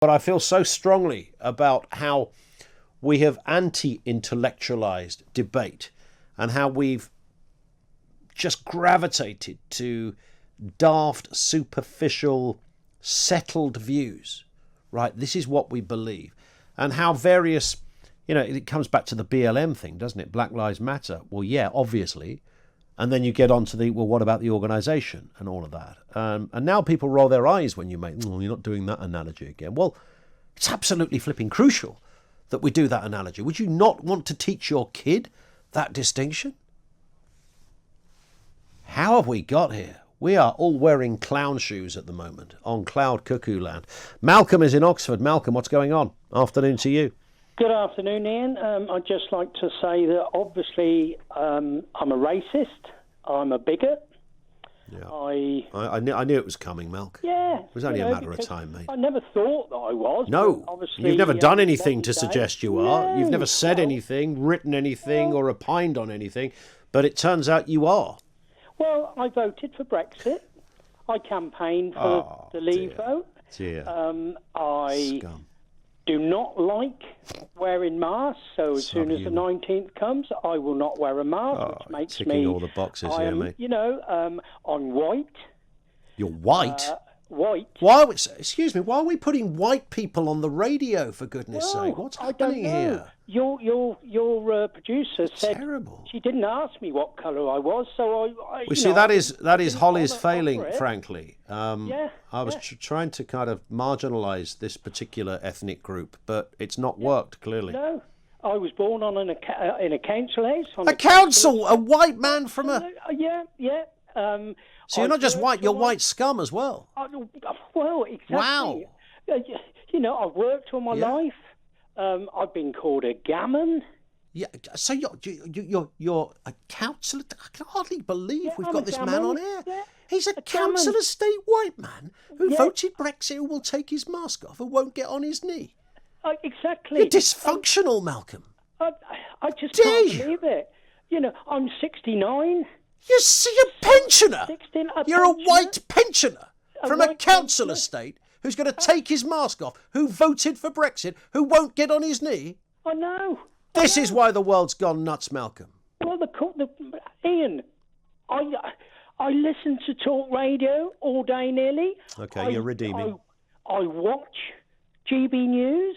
But I feel so strongly about how we have anti-intellectualized debate and how we've just gravitated to daft, superficial, settled views, right? This is what we believe. And how various, it comes back to the BLM thing, doesn't it? Black Lives Matter. Well, yeah, obviously. And then you get on to what about the organisation and all of that? And now people roll their eyes when you make, you're not doing that analogy again. Well, it's absolutely flipping crucial that we do that analogy. Would you not want to teach your kid that distinction? How have we got here? We are all wearing clown shoes at the moment on Cloud Cuckoo Land. Malcolm is in Oxford. Malcolm, what's going on? Afternoon to you. Good afternoon, Ian. I'd just like to say that obviously I'm a racist. I'm a bigot. Yeah. I knew it was coming, Malcolm. Yeah. It was only a matter of time, mate. I never thought that I was. No, obviously, you've never done anything to suggest you are. No, You've never said anything, written anything, or opined on anything. But it turns out you are. Well, I voted for Brexit. I campaigned for the Leave vote. Dear. Scum. Do not like wearing masks, so as soon as the 19th comes, I will not wear a mask, which makes ticking all the boxes here, mate. I'm white. You're white? White. Why? Excuse me. Why are we putting white people on the radio? For goodness' sake, what's happening here? Your producer said terrible. She didn't ask me what colour I was, so I that is Holly's failing, frankly. I was trying to kind of marginalise this particular ethnic group, but it's not worked clearly. No, I was born on in a council house. A council, a white man from a. Yeah. So you're not just white; you're white scum as well. Well, exactly. Wow. I've worked all my life. I've been called a gammon. Yeah, so you're a councillor. I can hardly believe we've got this man on air. Yeah. He's a council estate white man who voted Brexit, who will take his mask off and won't get on his knee. Exactly. You're dysfunctional, Malcolm. I just can't believe it. I'm 69. You're a pensioner. You're a white pensioner from a council estate who's going to take his mask off, who voted for Brexit, who won't get on his knee. I know. This is why the world's gone nuts, Malcolm. Well, Ian, I listen to talk radio all day nearly. Okay, you're redeeming. I watch GB News.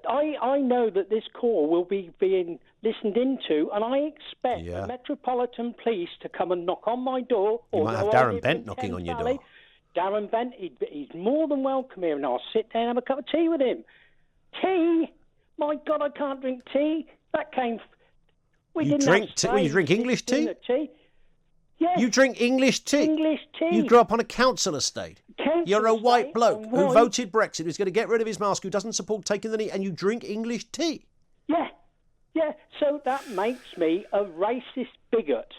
I know that this call will be being listened into, and I expect the Metropolitan Police to come and knock on my door. You might have Darren Bent knocking on your door. Darren Bent, he's more than welcome here, and I'll sit down and have a cup of tea with him. Tea? My God, I can't drink tea. That came... You drink English tea? Yes. You drink English tea? English tea. You grew up on a council estate. You're a white bloke who voted Brexit, who's going to get rid of his mask, who doesn't support taking the knee, and you drink English tea. Yeah. So that makes me a racist bigot.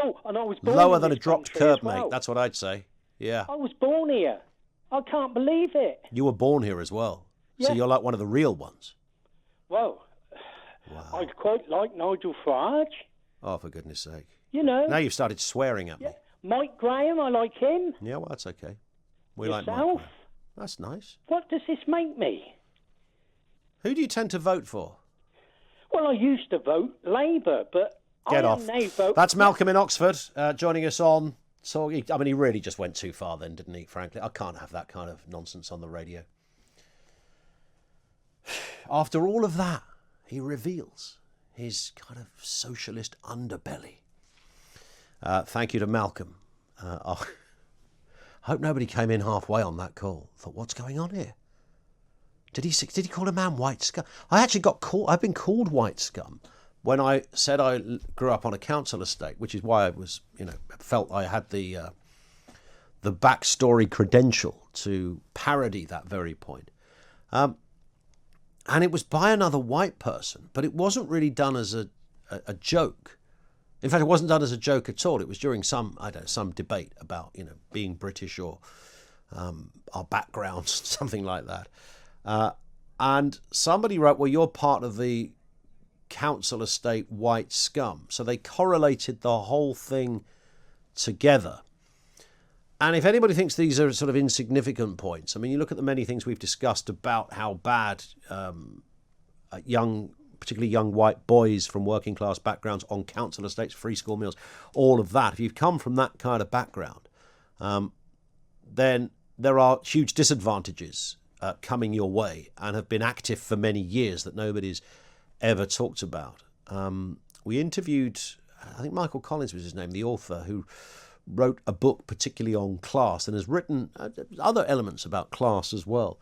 Oh, and I was born lower in than a this dropped country curb, as well. mate. That's what I'd say. Yeah. I was born here. I can't believe it. You were born here as well. Yeah. So you're like one of the real ones. Well, wow. I quite like Nigel Farage. Oh, for goodness sake. Now you've started swearing at me. Mike Graham, I like him. Yeah, well, that's okay. We Yourself? like Mike Graham. That's nice. What does this make me? Who do you tend to vote for? Well, I used to vote Labour, but Get off. Vote. That's Malcolm in Oxford joining us on. So, he really just went too far then, didn't he, frankly? I can't have that kind of nonsense on the radio. After all of that, he reveals his kind of socialist underbelly. Thank you to Malcolm. I hope nobody came in halfway on that call. Thought, what's going on here? Did he call a man white scum? I've been called white scum when I said I grew up on a council estate, which is why I was, felt I had the backstory credential to parody that very point. And it was by another white person, but it wasn't really done as a joke. In fact, it wasn't done as a joke at all. It was during some debate about, being British or our backgrounds, something like that. And somebody wrote, well, you're part of the council estate white scum. So they correlated the whole thing together. And if anybody thinks these are sort of insignificant points, I mean, you look at the many things we've discussed about how bad particularly young white boys from working class backgrounds on council estates, free school meals, all of that. If you've come from that kind of background, then there are huge disadvantages coming your way and have been active for many years that nobody's ever talked about. We interviewed, I think Michael Collins was his name, the author, who wrote a book particularly on class and has written other elements about class as well,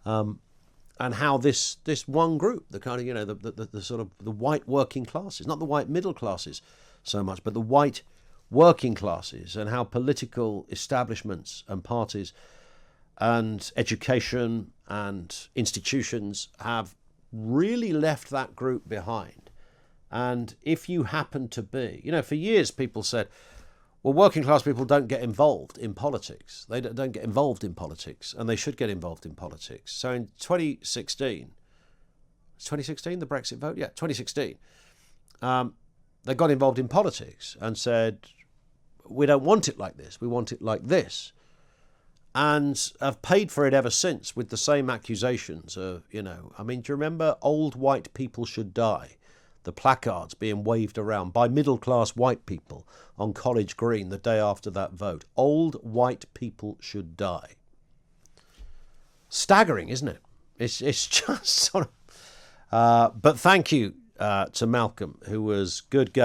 and how this one group, the kind of the sort of the white working classes, not the white middle classes so much, but the white working classes, and how political establishments and parties and education and institutions have really left that group behind. And if you happen to be, for years people said, well, working class people don't get involved in politics. They don't get involved in politics, and they should get involved in politics. So in 2016, the Brexit vote? Yeah, 2016, they got involved in politics and said, we don't want it like this, we want it like this. And have paid for it ever since with the same accusations of, do you remember Old White People Should Die? The placards being waved around by middle-class white people on College Green the day after that vote. Old white people should die. Staggering, isn't it? It's just sort of... but thank you to Malcolm, who was good